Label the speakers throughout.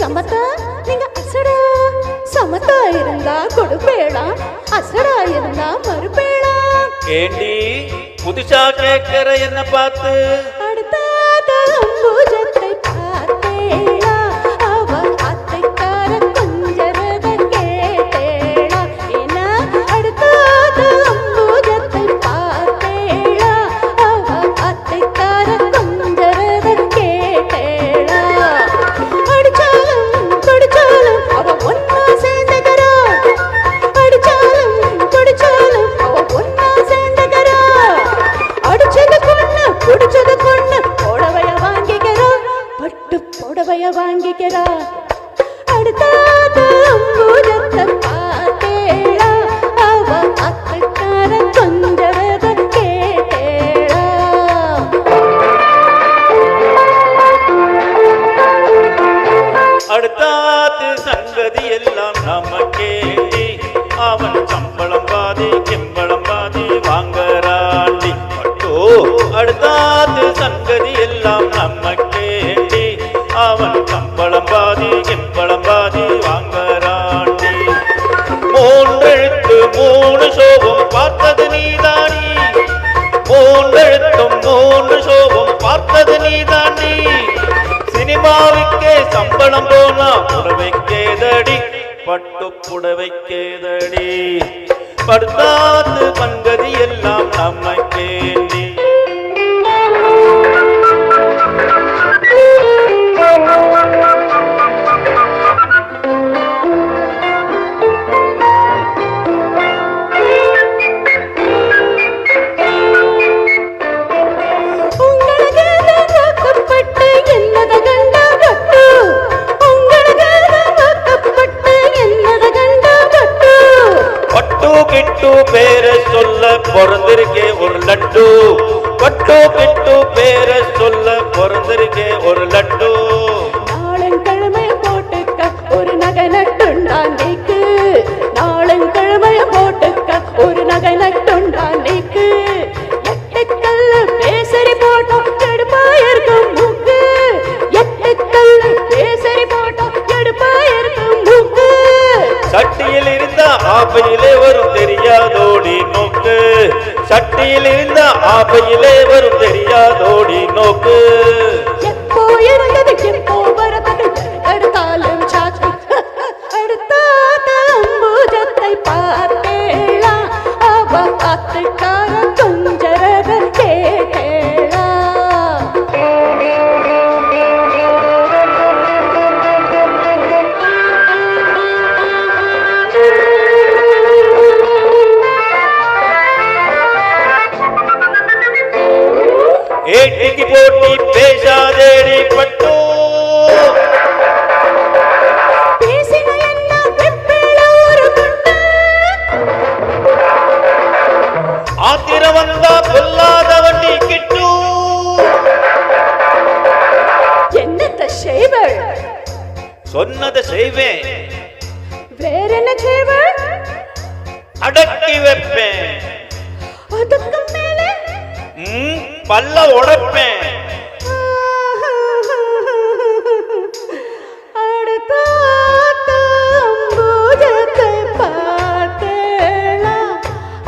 Speaker 1: சமத்தா நீங்க அசடா சமத்தா இருந்தா கொடுப்பேடா அசடா இருந்தா மறுப்பேடா
Speaker 2: ஏண்டி புதுசா கேட்கிற என்ன பார்த்து
Speaker 1: அடுத்தாத அம்புஜத்தை பார்த்தேளா அவ அத்தைக்கார கொஞ்சரத கேட்டேளா என்ன அடுத்தாத அம்புஜத்தை பார்த்தேளா அவ அத்தைக்கார கொஞ்சரத கேட்டேளா அடிச்சாலும் படிச்சாலும் அவ ஒன்னா சேர்ந்துக்கிறா அடிச்சாலும் படிச்சாலும் அவ ஒன்னா சேர்ந்துக்கிறா அடிச்சது பொண்ணு குடிச்சது பொண்ணு புடவைய வாங்கிக்கிறா பட்டு புடவைய வாங்கிக்கிறா அடுத்தாத அம்புஜத்தை பார்த்தேளா அவ அத்தைக்கார கொஞ்சரத கேட்டேளா
Speaker 2: அடுத்தாத்து சங்கதி எல்லாம் நமக்கேண்டி அவன் சம்பளம் பாதி கிம்பளம் பாதி வாங்கறாண்டி பட்டோ அடுத்தாத்து சங்கதி எல்லாம் நமக்கேண்டி அவன் சம்பளம் பாதி கிம்பளம் பாதி வாங்கறாண்டி மூன்றெழுத்து மூணு சோபம் பார்த்தது நீதானி மூன்றெழுத்தும் மூன்று சோபம் பார்த்தது நீதாண்டி சினிமாவுக்கே சம்பளம் போனா புடவைக்கேதடி பட்டு புடவைக்கேதடி படுத்தாத்து பங்கதி எல்லாம் நமக்கேண்டி கிட்டு பேர சொல்ல பிறந்திருக்கே ஒரு லட்டு பட்டு கிட்டு பேர சொல்ல பிறந்திருக்கே ஒரு லட்டு
Speaker 1: நாளங்கிழமை போட்டுக்க ஒரு நகை நட்டுண்டாண்டிக்கு நாளங்கிழமை போட்டுக்க ஒரு நகை நட்டுண்டாண்டிக்கு எட்டுக்கல்ல பேசரி போட்டோம் எடுப்பாயிருக்கும் மூக்கு எட்டுக்கல்ல பேசரி போட்டோம் எடுப்பாயிருக்கும் மூக்கு
Speaker 2: சட்டியில் இருந்த ஆப்பையிலே வரும் தெரியாதோடி நோக்கு சட்டியில் இருந்த ஆப்பையிலே வரும் தெரியாதோடி நோக்கு
Speaker 1: எப்போ இருந்தது எப்போ வரது எடுத்தாலும் சாக்கு அடுத்தாத அம்புஜத்தை பார்த்தேளா அவ அத்தைக்கார கொஞ்சரத கேட்டேளா
Speaker 2: ஏட்டிக்கு போட்டி பேசாதேடி பட்டு
Speaker 1: பேசின என்ன வெப்பேள ஒரு குண்டு
Speaker 2: ஆத்திர வந்தா கொல்லாத வண்டி கிட்டு
Speaker 1: என்னத்த செய்வள்
Speaker 2: சொன்னதை செய்வேன்
Speaker 1: வேற என்ன செய்வள்
Speaker 2: அடக்கி வைப்பேன்
Speaker 1: அதுக்கு மேலே
Speaker 2: பல்ல உடைப்பேன்
Speaker 1: அடுத்தாத அம்புஜத்தை பார்த்தேளா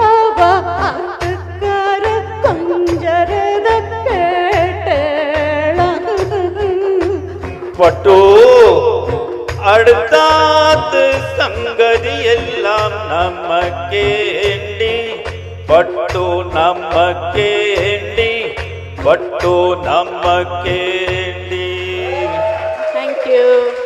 Speaker 1: அவ அத்தைக்கார கொஞ்சரத கேட்டேளா
Speaker 2: பட்டு அடுத்தாத்து சங்கதி எல்லாம் நமக்கேண்டி பட்டு நமக்கேண்டி பட்டு நமக்கேண்டி
Speaker 1: Thank you.